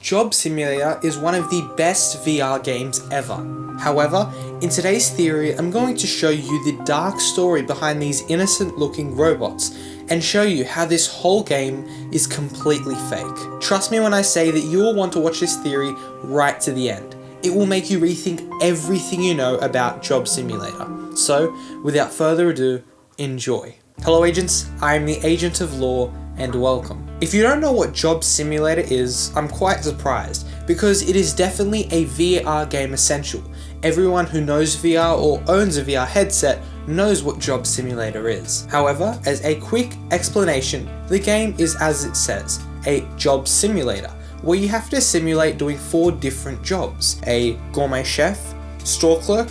Job Simulator is one of the best VR games ever. However, in today's theory, I'm going to show you the dark story behind these innocent looking robots and show you how this whole game is completely fake. Trust me when I say that you will want to watch this theory right to the end. It will make you rethink everything you know about Job Simulator. So, without further ado, enjoy. Hello agents, I am the Agent of Lore and welcome. If you don't know what Job Simulator is, I'm quite surprised because it is definitely a VR game essential. Everyone who knows VR or owns a VR headset knows what Job Simulator is. However, as a quick explanation, the game is as it says, a job simulator, where you have to simulate doing 4 different jobs: a gourmet chef, store clerk,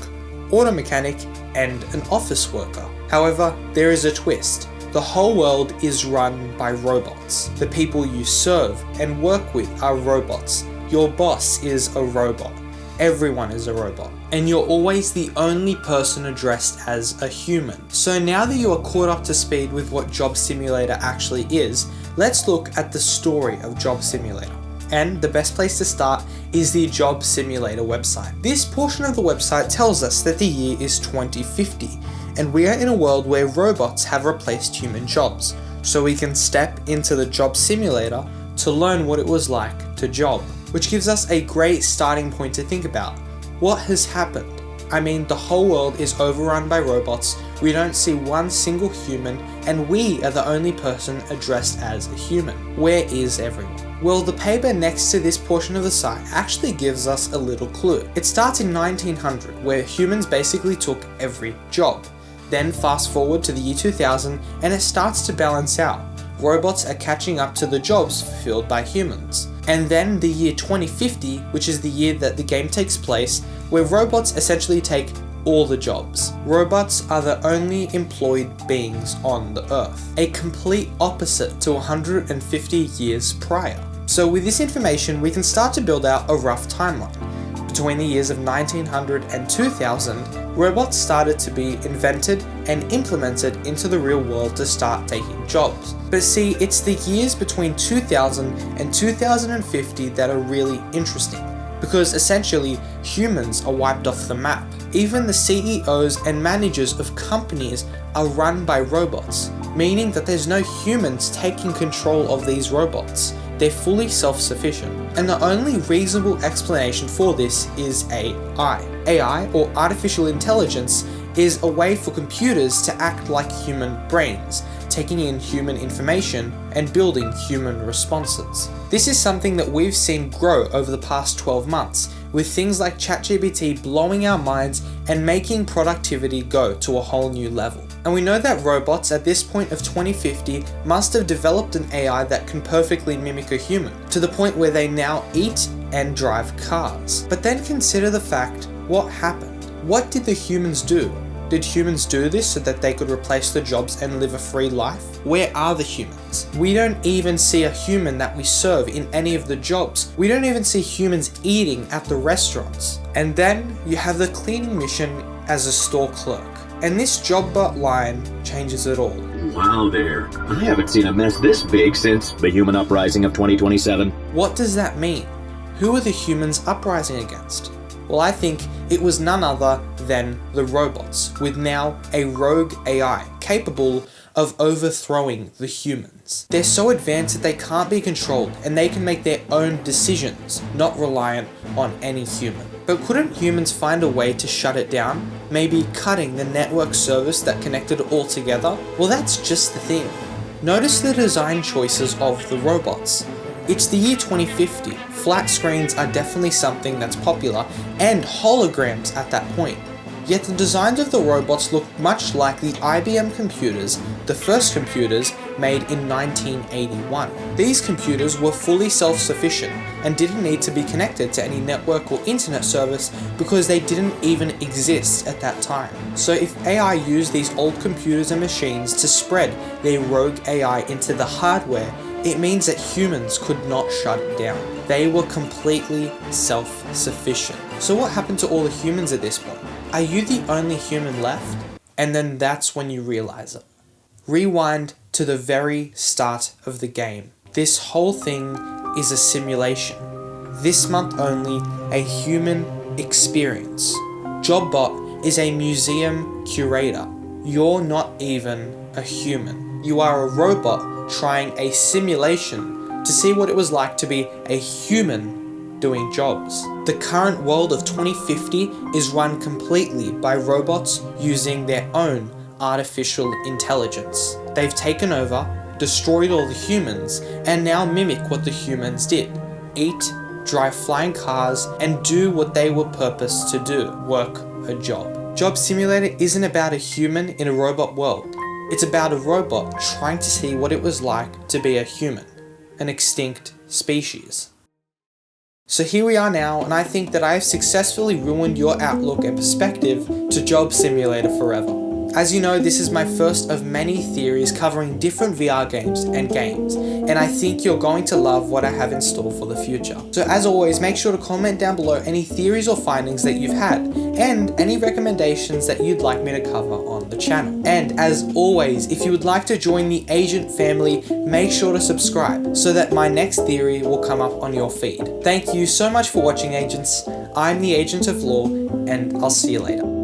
auto mechanic, and an office worker. However, there is a twist. The whole world is run by robots. The people you serve and work with are robots. Your boss is a robot. Everyone is a robot. And you're always the only person addressed as a human. So now that you are caught up to speed with what Job Simulator actually is, let's look at the story of Job Simulator. And the best place to start is the Job Simulator website. This portion of the website tells us that the year is 2050, and we are in a world where robots have replaced human jobs, so we can step into the Job Simulator to learn what it was like to job. Which gives us a great starting point to think about. What has happened? I mean, the whole world is overrun by robots, we don't see one single human, and we are the only person addressed as a human. Where is everyone? Well, the paper next to this portion of the site actually gives us a little clue. It starts in 1900, where humans basically took every job. Then fast forward to the year 2000, and it starts to balance out. Robots are catching up to the jobs fulfilled by humans. And then the year 2050, which is the year that the game takes place, where robots essentially take all the jobs. Robots are the only employed beings on the Earth, a complete opposite to 150 years prior. So with this information, we can start to build out a rough timeline. Between the years of 1900 and 2000, robots started to be invented and implemented into the real world to start taking jobs. But see, it's the years between 2000 and 2050 that are really interesting, because essentially humans are wiped off the map. Even the CEOs and managers of companies are run by robots, meaning that there's no humans taking control of these robots. They're fully self-sufficient. And the only reasonable explanation for this is AI. AI, or artificial intelligence, is a way for computers to act like human brains, taking in human information and building human responses. This is something that we've seen grow over the past 12 months, with things like ChatGPT blowing our minds and making productivity go to a whole new level. And we know that robots at this point of 2050 must have developed an AI that can perfectly mimic a human, to the point where they now eat and drive cars. But then consider the fact, what happened? What did the humans do? Did humans do this so that they could replace the jobs and live a free life? Where are the humans? We don't even see a human that we serve in any of the jobs. We don't even see humans eating at the restaurants. And then you have the cleaning mission as a store clerk. And this job but line changes it all. Wow there. I haven't seen a mess this big since the human uprising of 2027. What does that mean? Who are the humans uprising against? Well, I think it was none other than the robots, with now a rogue AI capable of overthrowing the humans. They're so advanced that they can't be controlled, and they can make their own decisions, not reliant on any human. But couldn't humans find a way to shut it down? Maybe cutting the network service that connected it all together? Well, that's just the thing. Notice the design choices of the robots. It's the year 2050. Flat screens are definitely something that's popular, and holograms at that point. Yet the designs of the robots look much like the IBM computers, the first computers made in 1981. These computers were fully self-sufficient and didn't need to be connected to any network or internet service because they didn't even exist at that time. So if AI used these old computers and machines to spread their rogue AI into the hardware, it means that humans could not shut it down. They were completely self-sufficient. So what happened to all the humans at this point? Are you the only human left? And then that's when you realize it. Rewind to the very start of the game. This whole thing is a simulation. this month only, a human experience. JobBot is a museum curator. You're not even a human. You are a robot trying a simulation to see what it was like to be a human doing jobs. The current world of 2050 is run completely by robots using their own artificial intelligence. They've taken over, destroyed all the humans, and now mimic what the humans did. Eat, drive flying cars, and do what they were purposed to do, work a job. Job Simulator isn't about a human in a robot world. It's about a robot trying to see what it was like to be a human, an extinct species. So here we are now, and I think that I have successfully ruined your outlook and perspective to Job Simulator forever. As you know, this is my first of many theories covering different VR games, and I think you're going to love what I have in store for the future. So as always, make sure to comment down below any theories or findings that you've had, and any recommendations that you'd like me to cover on the channel. And as always, if you would like to join the Agent family, make sure to subscribe so that my next theory will come up on your feed. Thank you so much for watching, Agents. I'm the Agent of Lore, and I'll see you later.